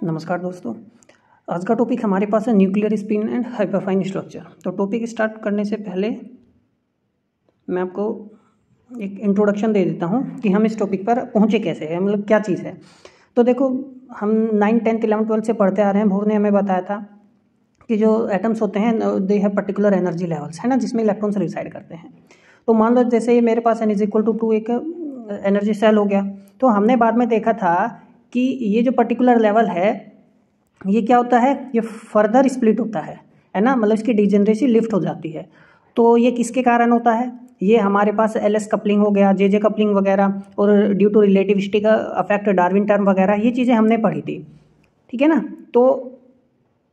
नमस्कार दोस्तों। आज का टॉपिक हमारे पास है nuclear spin and hyperfine structure. तो टॉपिक स्टार्ट करने से पहले मैं आपको एक इंट्रोडक्शन दे देता हूं कि हम इस टॉपिक पर पहुंचे कैसे हैं, मतलब क्या चीज़ है। तो देखो, हम 9, 10, 11, 12 से पढ़ते आ रहे हैं। बोर ने हमें बताया था कि जो एटम्स होते हैं they have particular energy levels, है ना, जिसमें इलेक्ट्रॉन्स रिसाइड करते हैं। तो मान लो जैसे ये मेरे पास n=2 एक एनर्जी सेल हो गया। तो हमने बाद में देखा था कि ये जो पर्टिकुलर लेवल है ये क्या होता है, ये फर्दर स्प्लिट होता है ना, मतलब इसकी डिजेनरेसी लिफ्ट हो जाती है। तो ये किसके कारण होता है, ये हमारे पास LS कपलिंग हो गया, JJ कपलिंग वगैरह, और due to relativistic effect, Darwin term वगैरह, ये चीज़ें हमने पढ़ी थी, ठीक है ना। तो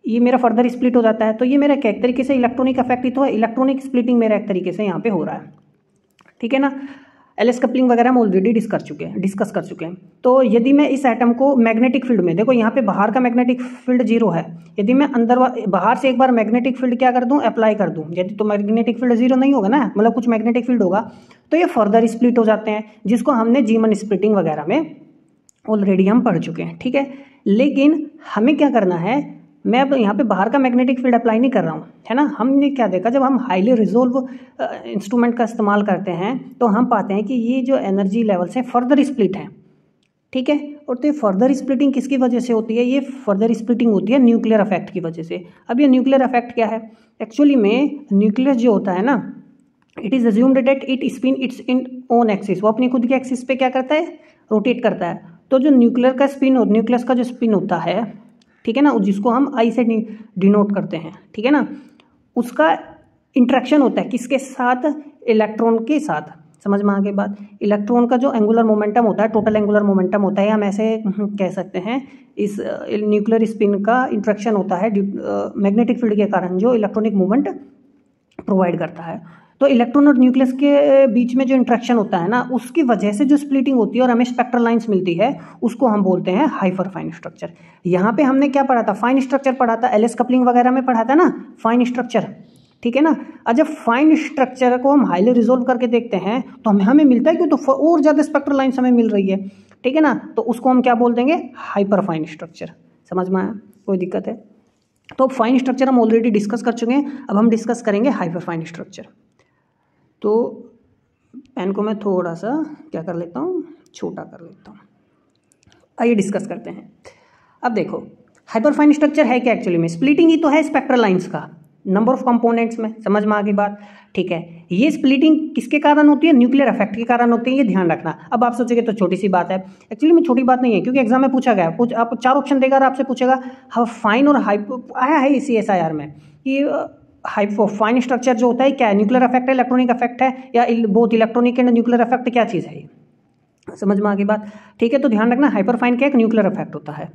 ये मेरा फर्दर स्प्लिट हो जाता है। तो ये मेरा एक तरीके से इलेक्ट्रॉनिक अफेक्ट ही तो है, इलेक्ट्रॉनिक स्प्लिटिंग मेरा एक तरीके से यहाँ पे हो रहा है, ठीक है ना। LS कपलिंग वगैरह हम ऑलरेडी डिस्कस कर चुके हैं। तो यदि मैं इस एटम को मैग्नेटिक फील्ड में, देखो यहाँ पे बाहर का मैग्नेटिक फील्ड 0 है, यदि मैं बाहर से एक बार मैग्नेटिक फील्ड क्या कर दूं, अप्लाई कर दूं, यदि तो मैग्नेटिक फील्ड 0 नहीं होगा ना, मतलब कुछ मैग्नेटिक फील्ड होगा, तो ये फर्दर स्प्लिट हो जाते हैं, जिसको हमने जीमन स्प्लिटिंग वगैरह में ऑलरेडी हम पढ़ चुके हैं, ठीक है। लेकिन हमें क्या करना है, मैं अब यहाँ पे बाहर का मैग्नेटिक फील्ड अप्लाई नहीं कर रहा हूँ, है ना। हमने क्या देखा, जब हम हाईली रिजोल्व इंस्ट्रूमेंट का इस्तेमाल करते हैं तो हम पाते हैं कि ये जो एनर्जी लेवल्स हैं फर्दर स्प्लिट हैं, ठीक है। और तो ये फर्दर स्प्लिटिंग किसकी वजह से होती है, ये फर्दर स्प्लिटिंग होती है न्यूक्लियर इफेक्ट की वजह से। अब ये न्यूक्लियर इफेक्ट क्या है, एक्चुअली में न्यूक्लियस जो होता है ना, it is assumed that it spin it's in own axis, वो अपनी खुद के एक्सिस पे क्या करता है, रोटेट करता है। तो जो न्यूक्लियर का स्पिन, न्यूक्लियस का जो स्पिन होता है, ठीक है ना, जिसको हम I से डिनोट करते हैं, ठीक है ना, उसका इंट्रैक्शन होता है किसके साथ, इलेक्ट्रॉन के साथ। समझ में आगे बात। इलेक्ट्रॉन का जो एंगुलर मोमेंटम होता है, टोटल एंगुलर मोमेंटम होता है, हम ऐसे कह सकते हैं, इस न्यूक्लियर स्पिन का इंट्रैक्शन होता है मैग्नेटिक फील्ड के कारण, जो इलेक्ट्रॉनिक मूवमेंट प्रोवाइड करता है। तो इलेक्ट्रॉन और न्यूक्लियस के बीच में जो इंट्रैक्शन होता है ना, उसकी वजह से जो स्प्लिटिंग होती है और हमें स्पेक्ट्रल लाइंस मिलती है, उसको हम बोलते हैं हाइपर फाइन स्ट्रक्चर। यहाँ पे हमने क्या पढ़ा था, फाइन स्ट्रक्चर पढ़ा था, LS कपलिंग वगैरह में पढ़ा था ना, फाइन स्ट्रक्चर, ठीक है ना। और जब फाइन स्ट्रक्चर को हम हाईली रिजोल्व करके देखते हैं तो हमें मिलता है कि तो और ज़्यादा स्पेक्ट्रल लाइन्स हमें मिल रही है, ठीक है ना। तो उसको हम क्या बोल देंगे, हाइपर फाइन स्ट्रक्चर। समझ में आया, कोई दिक्कत है। तो फाइन स्ट्रक्चर हम ऑलरेडी डिस्कस कर चुके हैं, अब हम डिस्कस करेंगे हाइपर फाइन स्ट्रक्चर। तो पेन को मैं थोड़ा सा क्या कर लेता हूँ, छोटा कर लेता हूँ। आइए डिस्कस करते हैं। अब देखो, हाइपरफाइन स्ट्रक्चर है क्या, एक्चुअली में स्प्लिटिंग ही तो है स्पेक्ट्रल लाइंस का, नंबर ऑफ कंपोनेंट्स में। समझ में आ गई बात, ठीक है। ये स्प्लिटिंग किसके कारण होती है, न्यूक्लियर इफेक्ट के कारण होती है, ये ध्यान रखना। अब आप सोचेंगे तो छोटी सी बात है, एक्चुअली में छोटी बात नहीं है, क्योंकि एग्जाम में पूछा गया, आप 4 ऑप्शन देगा और आपसे पूछेगा फाइन और हाइपर, आया है इसी SIR में कि फाइन स्ट्रक्चर जो होता है क्या है, न्यूक्लियर इफेक्ट है, इलेक्ट्रॉनिक इफेक्ट है, या both electronic and nuclear effect, क्या चीज़ है ये। समझ में आ गई बात, ठीक है। तो ध्यान रखना, हाइपर फाइन क्या, एक न्यूक्लियर इफेक्ट होता है,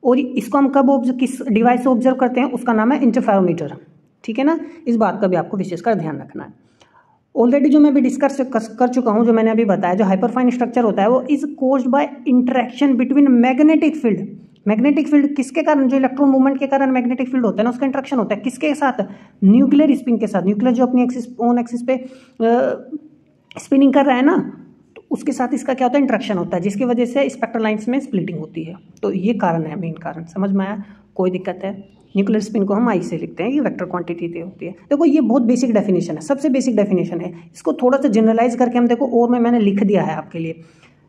और इसको हम कब किस डिवाइस से ऑब्जर्व करते हैं, उसका नाम है इंटरफेरोमीटर, ठीक है ना। इस बात का भी आपको विशेषकर ध्यान रखना है। ऑलरेडी जो मैं भी डिस्कस कर चुका हूँ, जो मैंने अभी बताया, जो हाइपरफाइन स्ट्रक्चर होता है वो is caused by interaction between magnetic field. Magnetic field किसके कारण, जो इलेक्ट्रॉन मूवमेंट के कारण मैग्नेटिक फील्ड होता है ना, उसका इंटरेक्शन होता है किसके साथ, न्यूक्लियर स्पिन के साथ। न्यूक्लियर जो अपनी ओन एक्सिस पे स्पिनिंग कर रहा है ना, तो उसके साथ इसका क्या होता है, इंटरेक्शन होता है, जिसकी वजह से स्पेक्ट्रल लाइंस में स्प्लिटिंग होती है। तो ये कारण है, मेन कारण। समझ में आया, कोई दिक्कत है। न्यूक्लियर स्पिन को हम I से लिखते हैं, ये वेक्टर क्वांटिटी होती है। देखो, ये बहुत बेसिक डेफिनेशन है, सबसे बेसिक डेफिनेशन है। इसको थोड़ा सा जनरलाइज करके हम देखो, और मैंने लिख दिया है आपके लिए।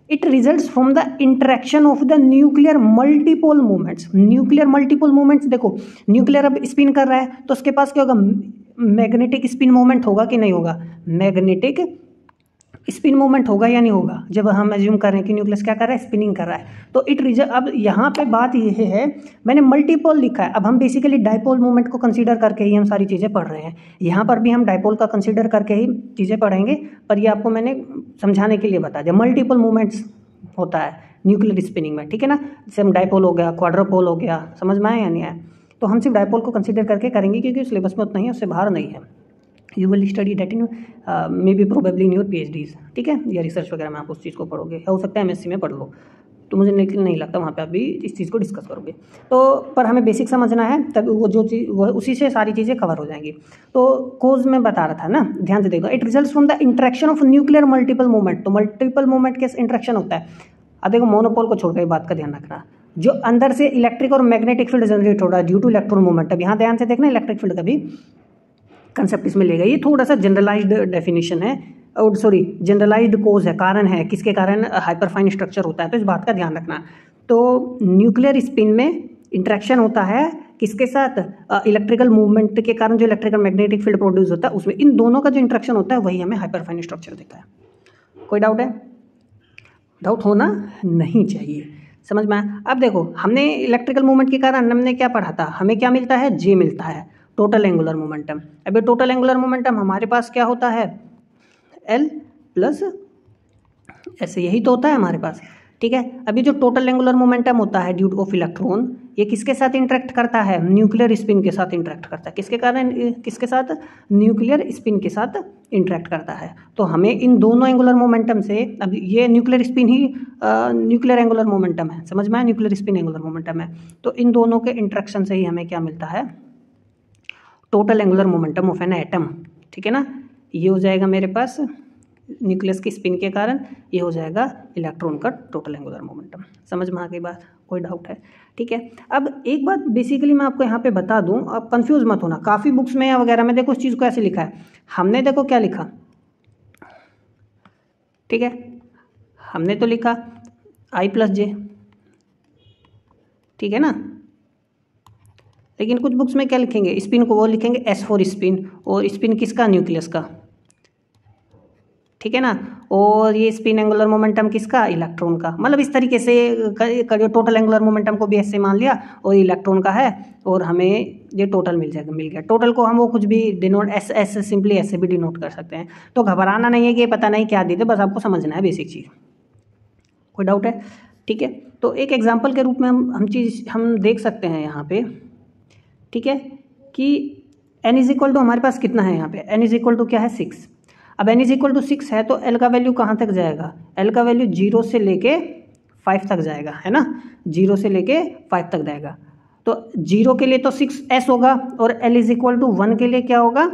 It results from the interaction of the nuclear multipole movements. Nuclear multipole movements, देखो न्यूक्लियर अब स्पिन कर रहा है तो उसके पास क्या होगा, मैग्नेटिक स्पिन मूवमेंट होगा कि नहीं होगा, मैग्नेटिक स्पिन मूवमेंट होगा या नहीं होगा, जब हम एज्यूम कर रहे हैं कि न्यूक्लियस क्या कर रहा है, स्पिनिंग कर रहा है। तो अब यहाँ पे बात ये है, मैंने मल्टीपोल लिखा है, अब हम बेसिकली डाइपोल मूवमेंट को कंसीडर करके ही हम सारी चीज़ें पढ़ रहे हैं। यहाँ पर भी हम डाइपोल का कंसीडर करके ही चीज़ें पढ़ेंगे, पर ये आपको मैंने समझाने के लिए बता दिया। मल्टीपल मूवमेंट्स होता है न्यूक्लियर स्पिनिंग में, ठीक है ना। जैसे हम डाइपोल हो गया, क्वाड्रोपोल हो गया, समझ में आया या नहीं आया। तो हम सिर्फ डाइपोल को कंसीडर करके करेंगे, क्योंकि सिलेबस में उतना ही, उससे बाहर नहीं है। You will study that in maybe probably in your PhDs, ठीक है, या रिसर्च वगैरह में आप उस चीज़ को पढ़ोगे, हो सकता है MSc में पढ़ लो, तो मुझे नहीं लगता वहाँ पे आप भी इस चीज़ को डिस्कस करोगे। तो पर हमें बेसिक समझना है, तब वो जो चीज़ उसी से सारी चीज़ें कवर हो जाएंगी। तो कोज में बता रहा था ना, ध्यान से देखो, it results from the interaction of nuclear multiple movement. तो मल्टीपल मूवमेंट के इंटरेक्शन होता है। अब देखो, मोनोपोल को छोड़कर बात का ध्यान रखना, जो अंदर से इलेक्ट्रिक और मैग्नेटिक फील्ड जनरेट हो रहा है ड्यू टू इलेक्ट्रॉन मोमेंटम। यहाँ ध्यान से देखना, इलेक्ट्रिक फील्ड का भी कंसेप्ट इसमें लेगा। ये थोड़ा सा जनरलाइज्ड डेफिनेशन है, और सॉरी जनरलाइज्ड कोज है, कारण है किसके कारण हाइपरफाइन स्ट्रक्चर होता है, तो इस बात का ध्यान रखना। तो न्यूक्लियर स्पिन में इंटरेक्शन होता है किसके साथ, इलेक्ट्रिकल मूवमेंट के कारण जो इलेक्ट्रिकल मैग्नेटिक फील्ड प्रोड्यूस होता है उसमें, इन दोनों का जो इंटरेक्शन होता है वही हमें हाइपरफाइन स्ट्रक्चर देता है। कोई डाउट है? डाउट होना नहीं चाहिए, समझ में आया। अब देखो, हमने इलेक्ट्रिकल मूवमेंट के कारण हमने क्या पढ़ा था, हमें क्या मिलता है, जे मिलता है, टोटल एंगुलर मोमेंटम। अब ये टोटल एंगुलर मोमेंटम हमारे पास क्या होता है, एल प्लस ऐसे, यही तो होता है हमारे पास, ठीक है। अभी जो टोटल एंगुलर मोमेंटम होता है ड्यू ऑफ इलेक्ट्रॉन, ये किसके साथ इंटरेक्ट करता है, न्यूक्लियर स्पिन के साथ इंटरेक्ट करता है। किसके कारण, किसके साथ, न्यूक्लियर स्पिन के साथ इंटरेक्ट करता है। तो हमें इन दोनों एंगुलर मोमेंटम से, अब ये न्यूक्लियर स्पिन ही न्यूक्लियर एंगुलर मोमेंटम है, समझ में आया, न्यूक्लियर स्पिन एंगुलर मोमेंटम है। तो इन दोनों के इंटरेक्शन से ही हमें क्या मिलता है, total angular momentum of an atom, ठीक है ना। ये हो जाएगा मेरे पास न्यूक्लियस की स्पिन के कारण, ये हो जाएगा इलेक्ट्रॉन का टोटल एंगुलर मोमेंटम। समझ में आ गई बात? कोई डाउट है? ठीक है। अब एक बात बेसिकली मैं आपको यहाँ पे बता दूँ, अब कंफ्यूज मत होना। काफ़ी बुक्स में या वगैरह में देखो इस चीज़ को ऐसे लिखा है, हमने देखो क्या लिखा, ठीक है, हमने तो लिखा I प्लस जे, ठीक है ना। लेकिन कुछ बुक्स में क्या लिखेंगे, स्पिन को वो लिखेंगे S फॉर स्पिन, और स्पिन किसका, न्यूक्लियस का, ठीक है ना। और ये स्पिन एंगुलर मोमेंटम किसका, इलेक्ट्रॉन का। मतलब इस तरीके से टोटल एंगुलर मोमेंटम को भी ऐसे मान लिया, और इलेक्ट्रॉन का है, और हमें ये टोटल मिल गया। टोटल को हम वो कुछ भी डिनोट ऐसे सिंपली ऐसे भी डिनोट कर सकते हैं। तो घबराना नहीं है कि पता नहीं क्या दी थी, बस आपको समझना है बेसिक चीज़। कोई डाउट है? ठीक है। तो एक एग्जाम्पल के रूप में हम देख सकते हैं यहाँ पे, ठीक है, कि n इज इक्वल टू हमारे पास कितना है यहाँ पे, n इज इक्वल टू क्या है, 6। अब n इज इक्वल टू 6 है तो l का वैल्यू कहाँ तक जाएगा, l का वैल्यू 0 से लेके 5 तक जाएगा, है ना, 0 से लेके 5 तक जाएगा। तो 0 के लिए तो 6s होगा, और l इज इक्वल टू 1 के लिए क्या होगा,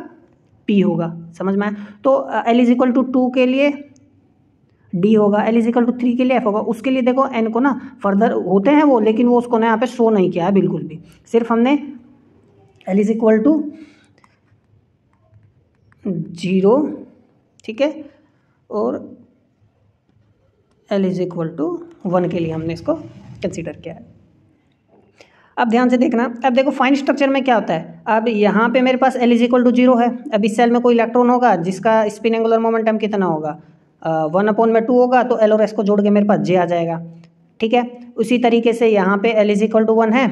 p होगा। समझ में आया? तो l इज इक्वल टू 2 के लिए d होगा, l इज इक्वल टू 3 के लिए f होगा। उसके लिए देखो n को ना फर्दर होते हैं वो, लेकिन वो उसको ना यहाँ पे शो नहीं किया है बिल्कुल भी, सिर्फ हमने l इज इक्वल टू 0, ठीक है, और l इज इक्वल टू 1 के लिए हमने इसको कंसीडर किया है। अब ध्यान से देखना, अब देखो फाइन स्ट्रक्चर में क्या होता है। अब यहाँ पे मेरे पास l इज इक्वल टू 0 है। अब इस सेल में कोई इलेक्ट्रॉन होगा जिसका स्पिन एंगुलर मोमेंटम कितना होगा, 1/2 होगा, तो l और s को जोड़ के मेरे पास j आ जाएगा, ठीक है। उसी तरीके से यहाँ पे l इज इक्वल टू 1 है,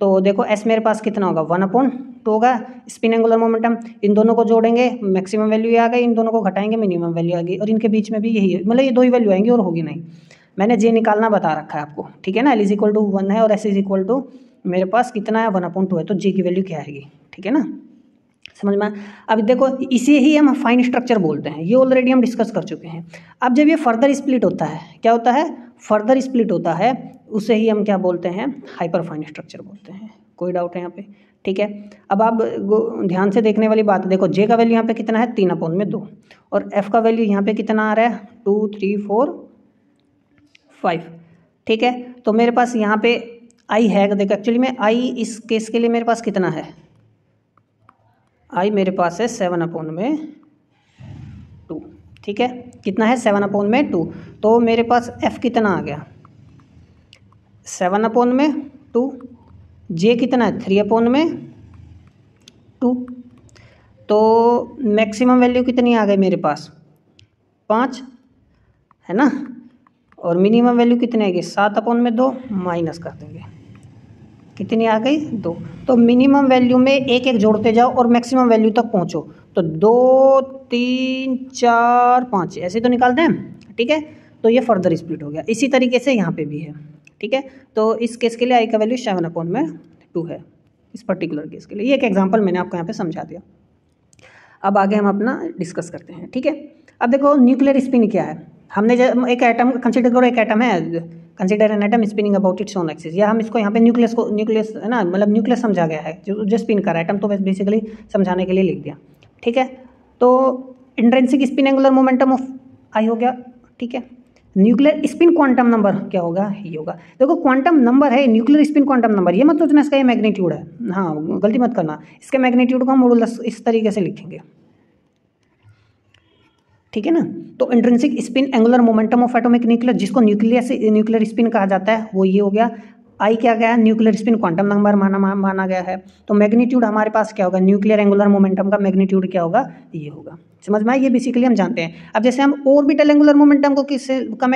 तो देखो s मेरे पास कितना होगा, 1/2 होगा स्पिन एंगुलर मोमेंटम। इन दोनों को जोड़ेंगे मैक्सिमम वैल्यू आ गई, इन दोनों को घटाएंगे मिनिमम वैल्यू आ गई, और इनके बीच में भी यही है, मतलब ये 2 ही वैल्यू आएंगी और होगी नहीं। मैंने जे निकालना बता रखा है आपको, ठीक है ना। l इज इक्वल टू 1 है और s इज इक्वल टू मेरे पास कितना है, 1/2 है, तो जे की वैल्यू क्या आएगी, ठीक है ना। समझ में? अब देखो इसे ही हम फाइन स्ट्रक्चर बोलते हैं, ये ऑलरेडी हम डिस्कस कर चुके हैं। अब जब ये फर्दर स्प्लिट होता है, क्या होता है, फर्दर स्प्लिट होता है, उसे ही हम क्या बोलते हैं, हाइपर फाइन स्ट्रक्चर बोलते हैं। कोई डाउट है यहाँ पे? ठीक है। अब आप ध्यान से देखने वाली बात है, देखो जे का वैल्यू यहाँ पे कितना है, 3/2, और एफ का वैल्यू यहाँ पे कितना आ रहा है, 2, 3, 4, 5, ठीक है। तो मेरे पास यहाँ पे आई है, देखो एक्चुअली में आई इस केस के लिए मेरे पास कितना है, आई मेरे पास है 7/2, ठीक है। कितना है, 7/2। तो मेरे पास f कितना आ गया, 7/2, j कितना है, 3/2। तो मैक्सिमम वैल्यू कितनी आ गई मेरे पास, 5, है ना, और मिनिमम वैल्यू कितनी आएगी, 7/2, माइनस कर देंगे, कितनी आ गई, 2। तो मिनिमम वैल्यू में एक एक जोड़ते जाओ और मैक्सिमम वैल्यू तक पहुंचो, तो 2, 3, 4, 5 ऐसे तो निकालते हैं, ठीक है। तो ये फर्दर स्प्लिट हो गया। इसी तरीके से यहाँ पे भी है, ठीक है। तो इस केस के लिए आई का वैल्यू 7/2 है, इस पर्टिकुलर केस के लिए। ये एक एग्जाम्पल मैंने आपको यहाँ पे समझा दिया। अब आगे हम अपना डिस्कस करते हैं, ठीक है। अब देखो न्यूक्लियर स्पिन क्या है, हमने जब एक एटम कंसिडर करो, एक एटम है, consider an atom spinning about its own axis, या हम इसको यहाँ पे न्यूक्लियस है ना, मतलब न्यूक्लियस समझा गया है जो स्पिन कर रहा है एटम, तो बस बेसिकली समझाने के लिए लिख दिया, ठीक है। तो intrinsic spin angular momentum of I हो गया, ठीक है। न्यूक्लियर स्पिन क्वांटम नंबर क्या होगा, ये होगा। देखो क्वांटम नंबर है, न्यूक्लियर स्पिन क्वांटम नंबर, ये मत सोचना इसका ये मैग्नीट्यूड है, हाँ गलती मत करना, इसके मैग्नीट्यूड को हम मॉडुलस इस तरीके से लिखेंगे, ठीक है ना। तो intrinsic spin angular momentum of atomic nuclear, जिसको न्यूक्लियर स्पिन कहा जाता है, वो ये हो गया। आई क्या गया, न्यूक्लियर स्पिन क्वांटम नंबर माना गया है। तो मैग्नीट्यूड हमारे पास क्या होगा, न्यूक्लियर एंगुलर मोमेंटम का मैग्नीट्यूड क्या होगा, ये होगा। समझ में आया, ये बेसिकली हम जानते हैं। अब जैसे हम ऑर्बिटल एंगुलर मोमेंटम को किससे का